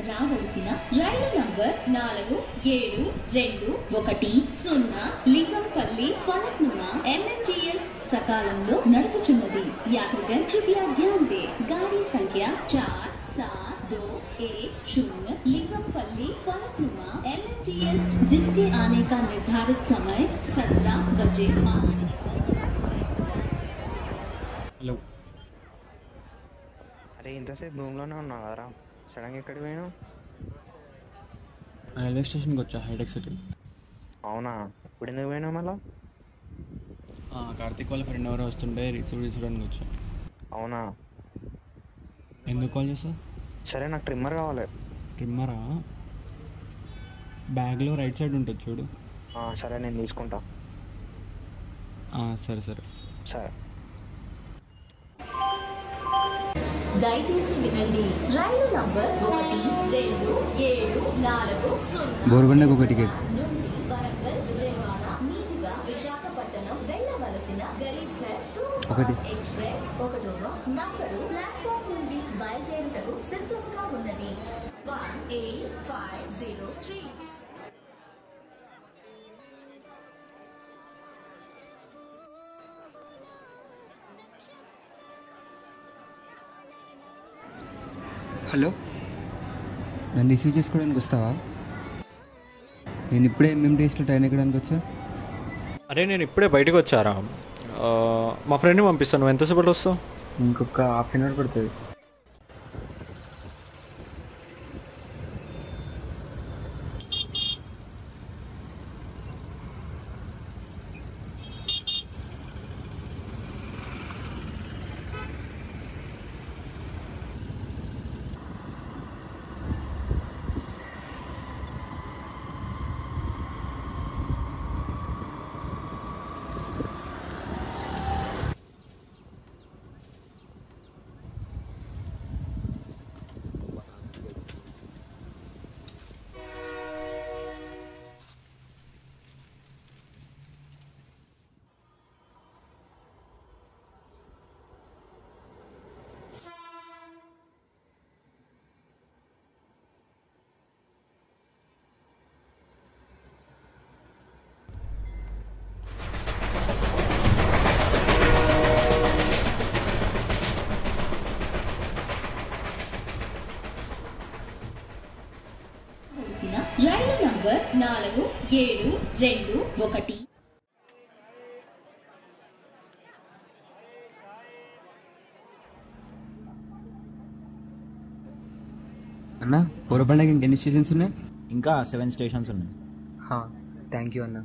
రావలసిన రైలు number 4721 Lingampalli Falaknuma MMTS సకాలంలో నడుచుచున్నది। యాత్రికన్ कृपया ध्यान दें। गाड़ी संख्या 4721 लिंगमपल्ली फलकनुमा MMTS जिसके आने का निर्धारित समय 17 बजे 5। हेलो అరే ఇంతసేపు రూమ్లోనే ఉన్నావు కదరా, సడన్గా ఎక్కడికి పోయినావు? రైల్వే స్టేషన్కి వచ్చా, హైటెక్ సిటీ। అవునా, ఇప్పుడు ఎందుకు పోయినావు మళ్ళా? కార్తిక్ వాళ్ళ ఫ్రెండ్ ఎవరో వస్తుంటే రిసీవ్ తీసుకోవడానికి వచ్చా। అవునా, ఎందుకు కాల్ చేస్తా? సరే నాకు ట్రిమ్మర్ కావాలి। ట్రిమ్మరా? బ్యాగ్లో రైట్ సైడ్ ఉంటుంది చూడు। సరే నేను తీసుకుంటా। సరే సరే సరే। దయచేసి వినండి, రైలు నంబర్ 1274 బోర్గొండకు ఒక టికెట్ నుండి వరంగల్ విజయవాడ మీదుగా విశాఖపట్నం వెళ్ళవలసిన గరీబ్ ఒకటి ఎక్స్ప్రెస్ 1వ నంబరు ప్లాట్ఫామ్ నుండి బయలుదేరుటకు సిద్ధంగా ఉన్నది 18503। హలో, నన్ను రిసీవ్ చేసుకోవడానికి వస్తావా? నేను ఇప్పుడే MMTSలో ట్రైన్ ఎక్కడానికి వచ్చా। అరే నేను ఇప్పుడే బయటకు వచ్చారా, మా ఫ్రెండ్ని పంపిస్తాను, నువ్వు ఎంతసేపట్లో వస్తావు? ఇంకొక హాఫ్ అన్ అవర్ పడుతుంది। రైలు నంబర్ 4721। అన్న, బోరబండకి ఇంకెన్ని స్టేషన్స్ ఉన్నాయి? ఇంకా 7 స్టేషన్స్ ఉన్నాయి। థ్యాంక్ యూ అన్న।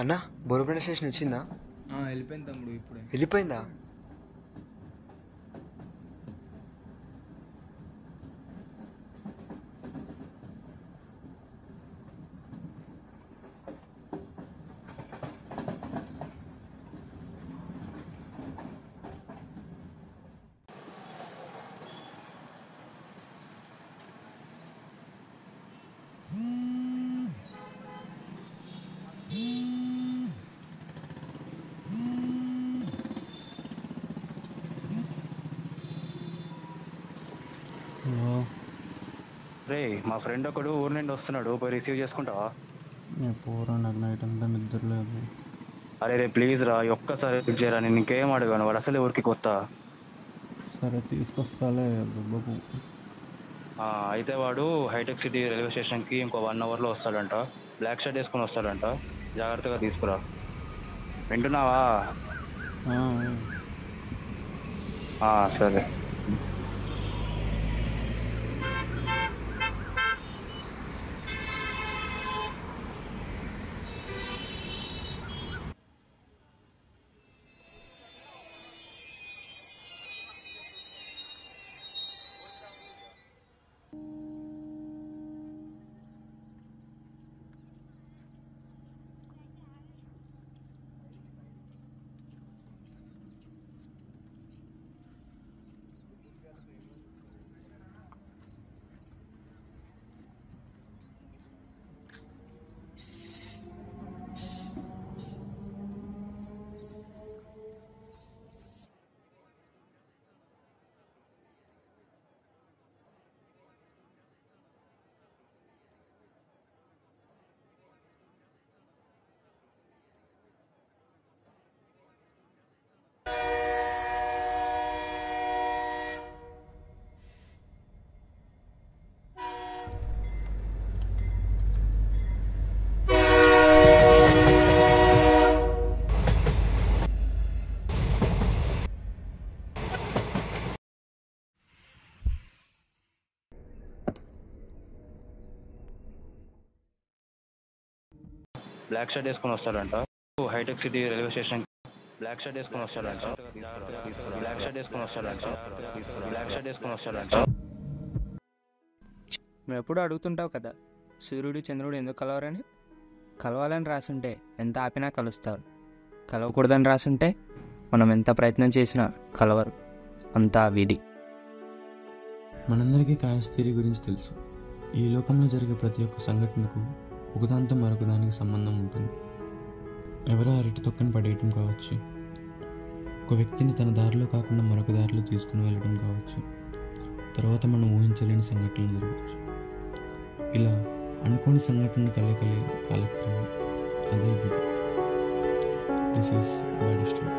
అన్న, బోరబండ స్టేషన్ వచ్చిందా? వెళ్ళిపోయింది తమ్ముడు, ఇప్పుడే వెళ్ళిపోయిందా? రే మా ఫ్రెండ్ ఒకడు ఊరు నుండి వస్తున్నాడు, పోయి రిసీవ్ చేసుకుంటావా? పోరా, నాకు నైట్ అంతా నిద్ర లేదు. అరే రే ప్లీజ్ రా, ఈ ఒక్కసారి రిసీవ్ చేయరా, నేను ఇంకేం అడగాను, వాడు అసలే ఊరికి కొత్త. సరే తీసుకొస్తాలే బాబు. అయితే వాడు హైటెక్ సిటీ రైల్వే స్టేషన్కి ఇంకో 1 అవర్లో వస్తాడంట. బ్లాక్ షర్ట్ వేసుకొని వస్తాడంట, జాగ్రత్తగా తీసుకురా. వింటున్నావా? సరే. బ్లాక్ షర్ట్ వేసుకొని వస్తాడంట, హైటెక్ City railway station. Black shirt వేసుకొని వస్తాడంట, బ్లాక్ షర్ట్ వేసుకొని వస్తాడంట, బ్లాక్ షర్ట్ వేసుకొని వస్తాడంట. నువ్వు ఎప్పుడు అడుగుతుంటావు కదా, సూర్యుడు చంద్రుడు ఎందుకు కలవరని. కలవాలని రాసుంటే ఎంత ఆపినా కలుస్తారు, కలవకూడదని రాసుంటే మనం ఎంత ప్రయత్నం చేసినా కలవరు. అంతా విధి. మనందరికీ కాయస్థితి గురించి తెలుసు. ఈ లోకంలో జరిగే ప్రతి ఒక్క సంఘటనకు ఒకదాంతో మరొక దానికి సంబంధం ఉంటుంది. ఎవరో అరటి తొక్కని పడేయటం కావచ్చు, ఒక వ్యక్తిని తన దారిలో కాకుండా మరొక దారిలో తీసుకుని వెళ్ళడం కావచ్చు, తర్వాత మనం ఊహించలేని సంఘటనలు జరగవచ్చు. ఇలా అనుకోని సంఘటనలు కలగలే కాలక్రమం. అదే విధి. This is bad story.